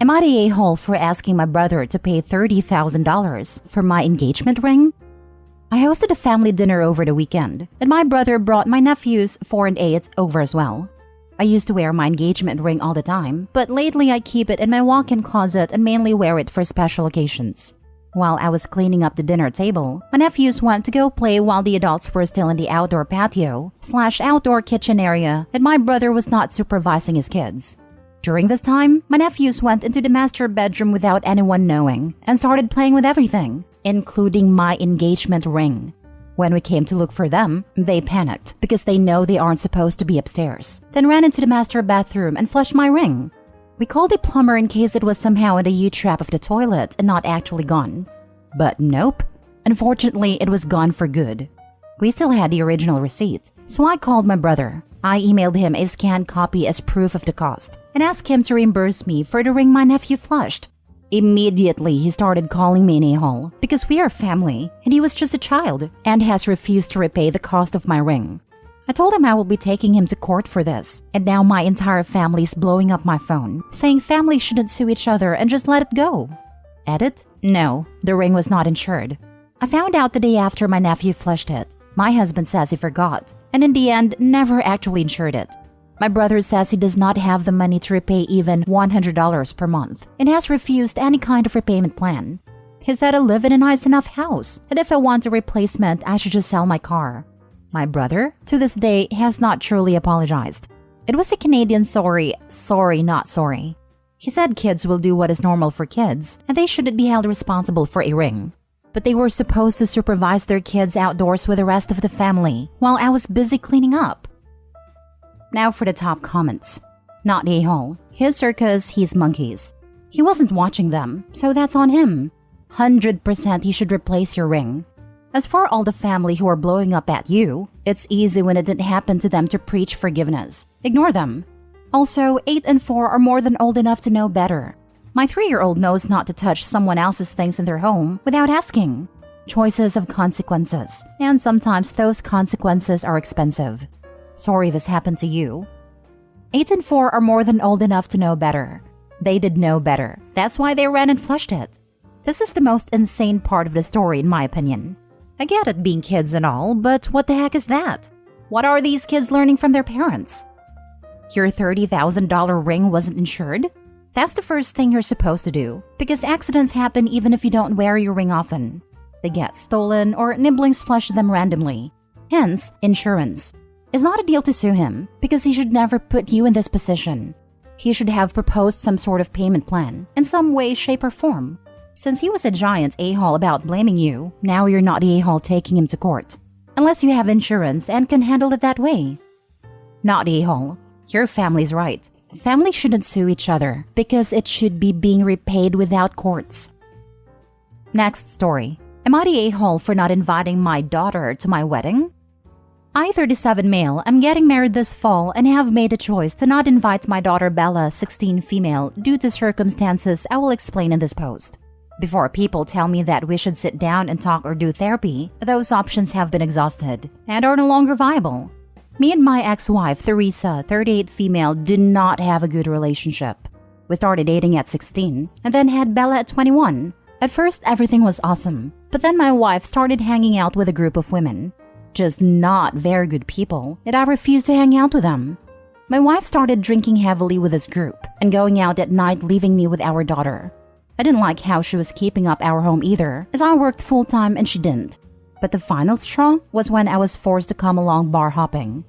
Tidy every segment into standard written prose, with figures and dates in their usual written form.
Am I the a-hole for asking my brother to pay $30,000 for my engagement ring? I hosted a family dinner over the weekend, and my brother brought my nephews 4 and 8 over as well. I used to wear my engagement ring all the time, but lately I keep it in my walk-in closet and mainly wear it for special occasions. While I was cleaning up the dinner table, my nephews went to go play while the adults were still in the outdoor patio/outdoor kitchen area, and my brother was not supervising his kids. During this time, my nephews went into the master bedroom without anyone knowing and started playing with everything, including my engagement ring. When we came to look for them, they panicked because they know they aren't supposed to be upstairs, then ran into the master bathroom and flushed my ring. We called a plumber in case it was somehow in the U-trap of the toilet and not actually gone. But nope. Unfortunately, it was gone for good. We still had the original receipt, so I called my brother. I emailed him a scanned copy as proof of the cost and asked him to reimburse me for the ring my nephew flushed. Immediately, he started calling me an a-hole because we are family and he was just a child and has refused to repay the cost of my ring. I told him I will be taking him to court for this, and now my entire family is blowing up my phone, saying families shouldn't sue each other and just let it go. Edit? No, the ring was not insured. I found out the day after my nephew flushed it. My husband says he forgot, and in the end, never actually insured it. My brother says he does not have the money to repay even $100 per month and has refused any kind of repayment plan. He said I live in a nice enough house, and if I want a replacement, I should just sell my car. My brother, to this day, has not truly apologized. It was a Canadian sorry, not sorry. He said kids will do what is normal for kids, and they shouldn't be held responsible for a ring. But they were supposed to supervise their kids outdoors with the rest of the family while I was busy cleaning up. Now for the top comments. Not a-hole. His circus, he's monkeys. He wasn't watching them, so that's on him. 100% he should replace your ring. As for all the family who are blowing up at you, it's easy when it didn't happen to them to preach forgiveness. Ignore them. Also, 8 and 4 are more than old enough to know better. My 3-year-old knows not to touch someone else's things in their home without asking. Choices have consequences, and sometimes those consequences are expensive. Sorry this happened to you. 8 and 4 are more than old enough to know better. They did know better. That's why they ran and flushed it. This is the most insane part of the story in my opinion. I get it being kids and all, but what the heck is that? What are these kids learning from their parents? Your $30,000 ring wasn't insured? That's the first thing you're supposed to do, because accidents happen even if you don't wear your ring often. They get stolen or nibblings flush them randomly. Hence, insurance. It's not a deal to sue him, because he should never put you in this position. He should have proposed some sort of payment plan, in some way, shape, or form. Since he was a giant a-hole about blaming you, now you're not the a-hole taking him to court. Unless you have insurance and can handle it that way. Not a-hole. Your family's right. Families shouldn't sue each other because it should be being repaid without courts. Next story. Am I the a-hole for not inviting my daughter to my wedding? I, 37 male, am getting married this fall and have made a choice to not invite my daughter Bella, 16 female, due to circumstances I will explain in this post. Before people tell me that we should sit down and talk or do therapy, those options have been exhausted and are no longer viable. Me and my ex-wife, Theresa, 38 female, did not have a good relationship. We started dating at 16 and then had Bella at 21. At first, everything was awesome, but then my wife started hanging out with a group of women. Just not very good people, and I refused to hang out with them. My wife started drinking heavily with this group and going out at night, leaving me with our daughter. I didn't like how she was keeping up our home either, as I worked full-time and she didn't. But the final straw was when I was forced to come along bar hopping.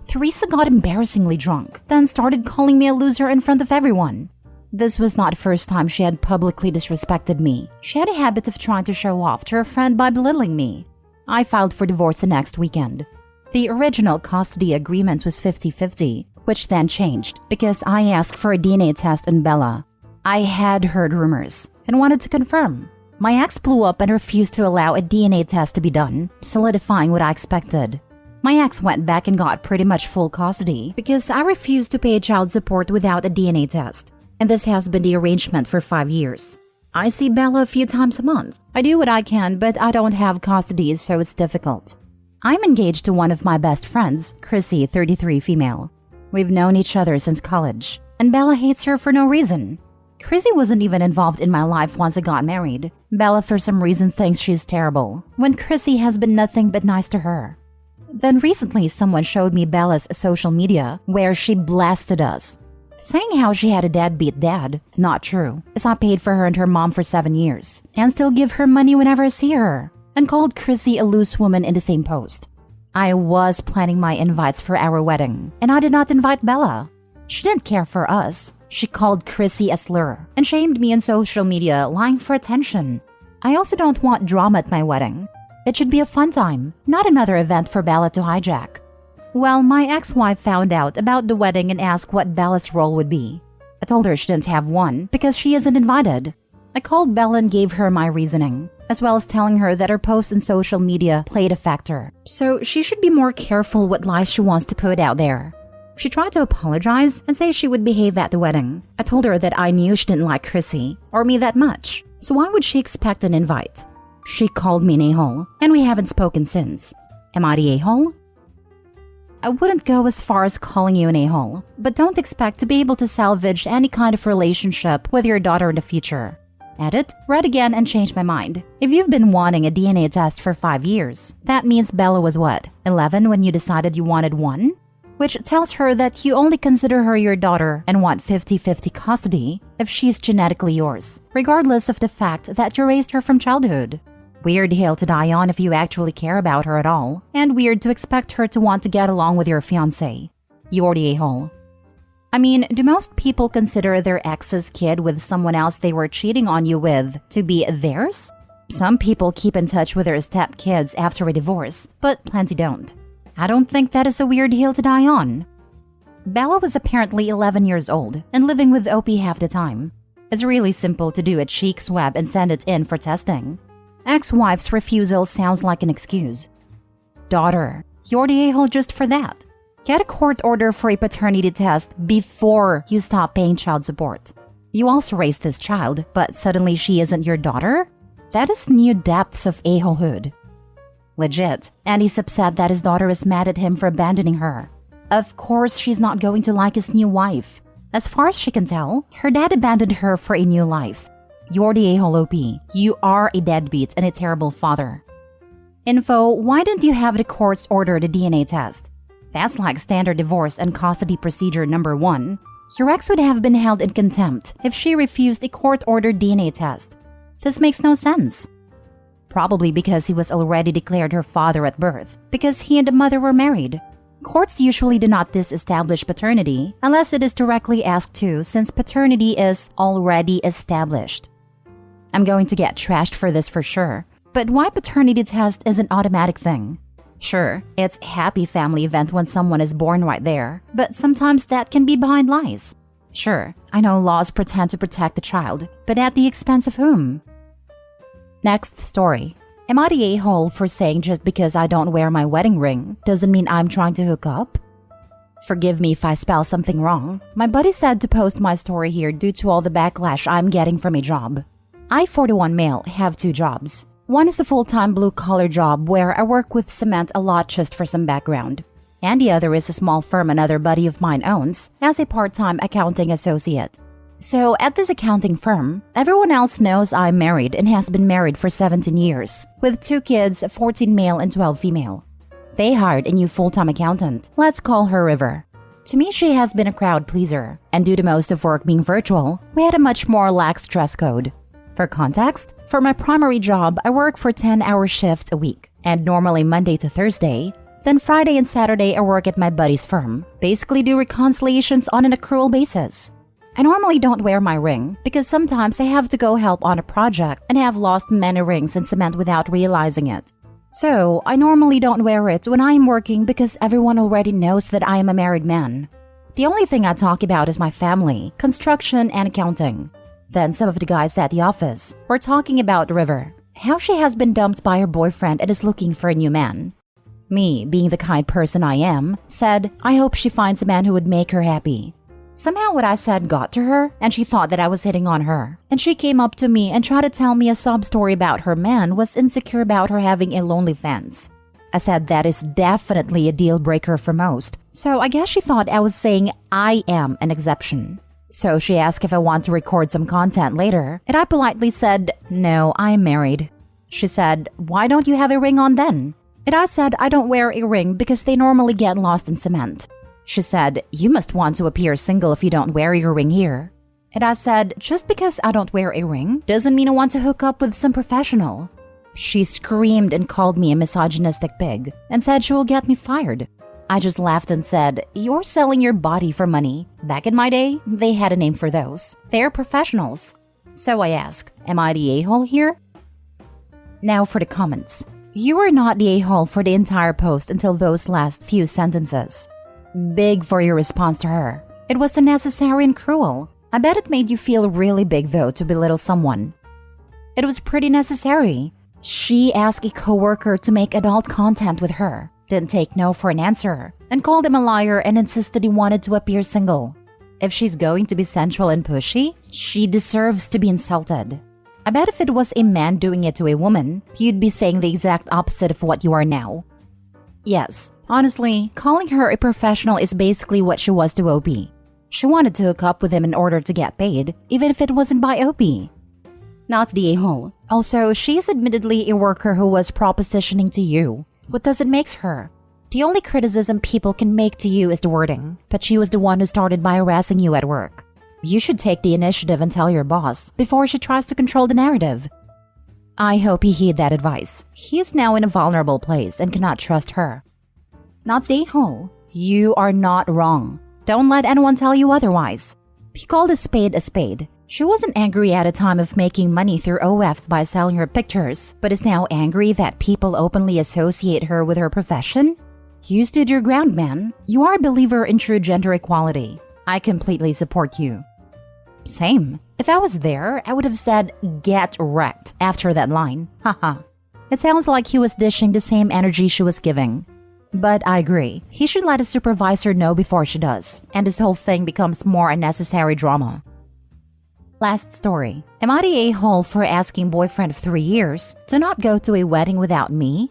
Theresa got embarrassingly drunk, then started calling me a loser in front of everyone. This was not the first time she had publicly disrespected me. She had a habit of trying to show off to her friend by belittling me. I filed for divorce the next weekend. The original custody agreement was 50-50, which then changed because I asked for a DNA test on Bella. I had heard rumors and wanted to confirm. My ex blew up and refused to allow a DNA test to be done, solidifying what I expected. My ex went back and got pretty much full custody because I refused to pay child support without a DNA test. And this has been the arrangement for 5 years. I see Bella a few times a month. I do what I can, but I don't have custody, so it's difficult. I'm engaged to one of my best friends, Chrissy, 33 female. We've known each other since college, and Bella hates her for no reason. Chrissy wasn't even involved in my life once I got married. Bella for some reason thinks she's terrible, when Chrissy has been nothing but nice to her. Then recently someone showed me Bella's social media where she blasted us, saying how she had a deadbeat dad. Not true, as I paid for her and her mom for 7 years, and still give her money whenever I see her, and called Chrissy a loose woman in the same post. I was planning my invites for our wedding, and I did not invite Bella. She didn't care for us. She called Chrissy a slur and shamed me on social media, lying for attention. I also don't want drama at my wedding. It should be a fun time, not another event for Bella to hijack. Well, my ex-wife found out about the wedding and asked what Bella's role would be. I told her she didn't have one because she isn't invited. I called Bella and gave her my reasoning, as well as telling her that her posts on social media played a factor, so she should be more careful what lies she wants to put out there. She tried to apologize and say she would behave at the wedding. I told her that I knew she didn't like Chrissy or me that much, so why would she expect an invite? She called me an a-hole, and we haven't spoken since. Am I the a-hole? I wouldn't go as far as calling you an a-hole, but don't expect to be able to salvage any kind of relationship with your daughter in the future. Edit, read again, and change my mind. If you've been wanting a DNA test for 5 years, that means Bella was what, 11 when you decided you wanted one? Which tells her that you only consider her your daughter and want 50-50 custody if she's genetically yours, regardless of the fact that you raised her from childhood. Weird hill to die on if you actually care about her at all, and weird to expect her to want to get along with your fiancé. You're the a-hole. I mean, do most people consider their ex's kid with someone else they were cheating on you with to be theirs? Some people keep in touch with their stepkids after a divorce, but plenty don't. I don't think that is a weird hill to die on. Bella was apparently 11 years old and living with OP half the time. It's really simple to do a cheek swab and send it in for testing. Ex-wife's refusal sounds like an excuse. Daughter, you're the a-hole just for that. Get a court order for a paternity test before you stop paying child support. You also raised this child, but suddenly she isn't your daughter? That is new depths of a-holehood. Legit, and he's upset that his daughter is mad at him for abandoning her. Of course she's not going to like his new wife. As far as she can tell, her dad abandoned her for a new life. You're the a-hole OP. You are a deadbeat and a terrible father. Info, why didn't you have the courts order the DNA test? That's like standard divorce and custody procedure number 1. Your ex would have been held in contempt if she refused a court-ordered DNA test. This makes no sense. Probably because he was already declared her father at birth, because he and the mother were married. Courts usually do not disestablish paternity unless it is directly asked to, since paternity is already established. I'm going to get trashed for this for sure, but why paternity test is an automatic thing? Sure, it's a happy family event when someone is born right there, but sometimes that can be behind lies. Sure, I know laws pretend to protect the child, but at the expense of whom? Next story. Am I the a-hole for saying just because I don't wear my wedding ring doesn't mean I'm trying to hook up? Forgive me if I spell something wrong. My buddy said to post my story here due to all the backlash I'm getting from a job. I, 41 male, have 2 jobs. One is a full-time blue-collar job where I work with cement a lot just for some background. And the other is a small firm another buddy of mine owns as a part-time accounting associate. So at this accounting firm, everyone else knows I'm married and has been married for 17 years, with 2 kids, 14 male and 12 female. They hired a new full-time accountant. Let's call her River. To me, she has been a crowd pleaser, and due to most of work being virtual, we had a much more lax dress code. For context, for my primary job, I work for 10-hour shifts a week, and normally Monday to Thursday. Then Friday and Saturday I work at my buddy's firm, basically do reconciliations on an accrual basis. I normally don't wear my ring because sometimes I have to go help on a project and have lost many rings in cement without realizing it. So I normally don't wear it when I am working because everyone already knows that I am a married man. The only thing I talk about is my family, construction, and accounting. Then some of the guys at the office were talking about River, how she has been dumped by her boyfriend and is looking for a new man. Me, being the kind person I am, said I hope she finds a man who would make her happy. Somehow what I said got to her, and she thought that I was hitting on her. And she came up to me and tried to tell me a sob story about her man was insecure about her having a lonely fence. I said that is definitely a deal breaker for most, so I guess she thought I was saying I am an exception. So she asked if I want to record some content later, and I politely said, no, I am married. She said, why don't you have a ring on then? And I said I don't wear a ring because they normally get lost in cement. She said, you must want to appear single if you don't wear your ring here. And I said, just because I don't wear a ring doesn't mean I want to hook up with some professional. She screamed and called me a misogynistic pig and said she will get me fired. I just laughed and said, you're selling your body for money. Back in my day, they had a name for those. They're professionals. So I ask, am I the a-hole here? Now for the comments. You are not the a-hole for the entire post until those last few sentences. Big for your response to her. It was unnecessary and cruel. I bet it made you feel really big though to belittle someone. It was pretty necessary. She asked a coworker to make adult content with her, didn't take no for an answer, and called him a liar and insisted he wanted to appear single. If she's going to be sensual and pushy, she deserves to be insulted. I bet if it was a man doing it to a woman, you'd be saying the exact opposite of what you are now. Yes, honestly, calling her a professional is basically what she was to OP. She wanted to hook up with him in order to get paid, even if it wasn't by OP. Not the a-hole. Also, she is admittedly a worker who was propositioning to you. What does it make her? The only criticism people can make to you is the wording, but she was the one who started by harassing you at work. You should take the initiative and tell your boss before she tries to control the narrative. I hope he heed that advice. He is now in a vulnerable place and cannot trust her. Not the a-hole. You are not wrong. Don't let anyone tell you otherwise. He called a spade a spade. She wasn't angry at a time of making money through OF by selling her pictures, but is now angry that people openly associate her with her profession? You stood your ground, man. You are a believer in true gender equality. I completely support you. Same. If I was there, I would have said, get wrecked after that line. Haha. It sounds like he was dishing the same energy she was giving. But I agree. He should let his supervisor know before she does, and this whole thing becomes more unnecessary drama. Last story. Am I the a-hole for asking boyfriend of 3 years to not go to a wedding without me?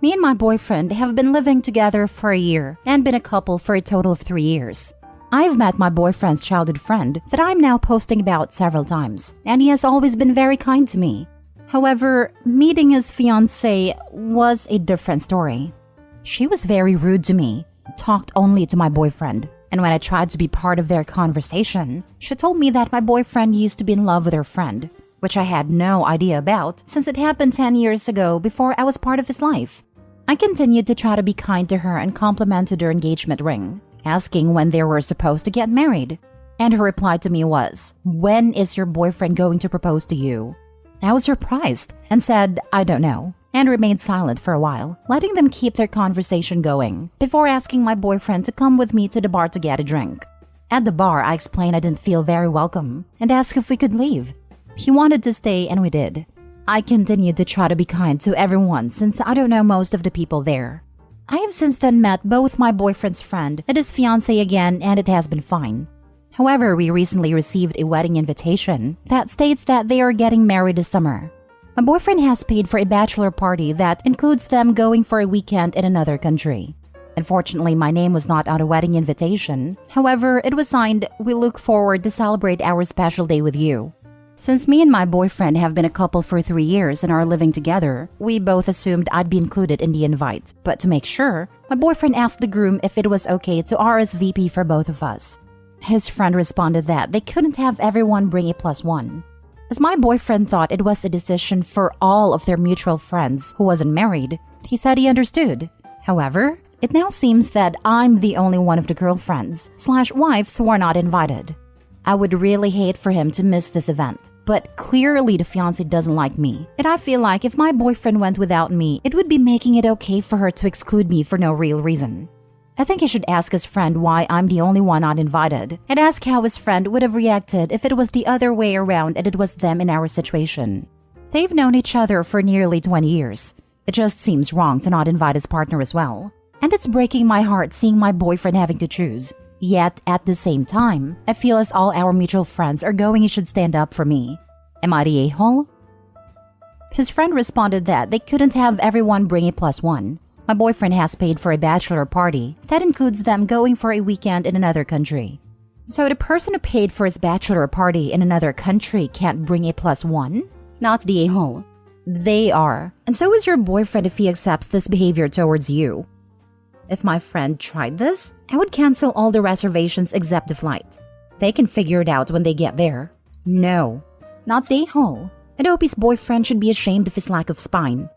Me and my boyfriend have been living together for a year and been a couple for a total of 3 years. I've met my boyfriend's childhood friend that I'm now posting about several times, and he has always been very kind to me. However, meeting his fiancée was a different story. She was very rude to me, talked only to my boyfriend, and when I tried to be part of their conversation, she told me that my boyfriend used to be in love with her friend, which I had no idea about since it happened 10 years ago before I was part of his life. I continued to try to be kind to her and complimented her engagement ring, asking when they were supposed to get married. And her reply to me was, when is your boyfriend going to propose to you? I was surprised and said, I don't know, and remained silent for a while, letting them keep their conversation going before asking my boyfriend to come with me to the bar to get a drink. At the bar, I explained I didn't feel very welcome and asked if we could leave. He wanted to stay and we did. I continued to try to be kind to everyone since I don't know most of the people there. I have since then met both my boyfriend's friend and his fiancée again, and it has been fine. However, we recently received a wedding invitation that states that they are getting married this summer. My boyfriend has paid for a bachelor party that includes them going for a weekend in another country. Unfortunately, my name was not on a wedding invitation. However, it was signed, "We look forward to celebrate our special day with you." Since me and my boyfriend have been a couple for 3 years and are living together, we both assumed I'd be included in the invite. But to make sure, my boyfriend asked the groom if it was okay to RSVP for both of us. His friend responded that they couldn't have everyone bring a +1. As my boyfriend thought it was a decision for all of their mutual friends who wasn't married, he said he understood. However, it now seems that I'm the only one of the girlfriends/wives who are not invited. I would really hate for him to miss this event, but clearly the fiancé doesn't like me, and I feel like if my boyfriend went without me, it would be making it okay for her to exclude me for no real reason. I think he should ask his friend why I'm the only one not invited, and ask how his friend would have reacted if it was the other way around and it was them in our situation. They've known each other for nearly 20 years. It just seems wrong to not invite his partner as well. And it's breaking my heart seeing my boyfriend having to choose. Yet, at the same time, I feel as all our mutual friends are going, he should stand up for me. Am I the a-hole? His friend responded that they couldn't have everyone bring a +1. My boyfriend has paid for a bachelor party. That includes them going for a weekend in another country. So the person who paid for his bachelor party in another country can't bring a +1? Not the a-hole. They are. And so is your boyfriend if he accepts this behavior towards you. If my friend tried this, I would cancel all the reservations except the flight. They can figure it out when they get there. No. Not the a-hole. And Opie's boyfriend should be ashamed of his lack of spine.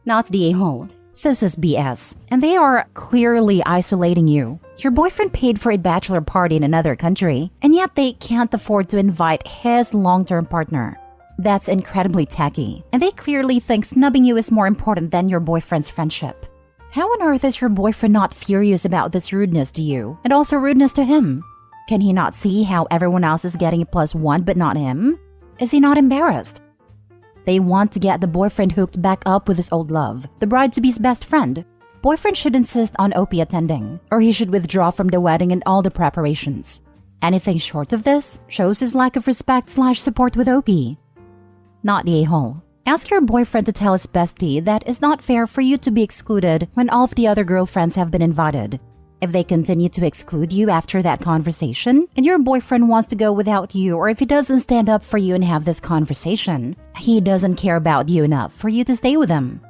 Not the a-hole. This is BS. And they are clearly isolating you. Your boyfriend paid for a bachelor party in another country, and yet they can't afford to invite his long-term partner. That's incredibly tacky. And they clearly think snubbing you is more important than your boyfriend's friendship. How on earth is your boyfriend not furious about this rudeness to you, and also rudeness to him? Can he not see how everyone else is getting a +1 but not him? Is he not embarrassed? They want to get the boyfriend hooked back up with his old love, the bride-to-be's best friend. Boyfriend should insist on Opie attending, or he should withdraw from the wedding and all the preparations. Anything short of this shows his lack of respect/support with Opie. Not the a-hole. Ask your boyfriend to tell his bestie that it's not fair for you to be excluded when all of the other girlfriends have been invited. If they continue to exclude you after that conversation, and your boyfriend wants to go without you, or if he doesn't stand up for you and have this conversation, he doesn't care about you enough for you to stay with him.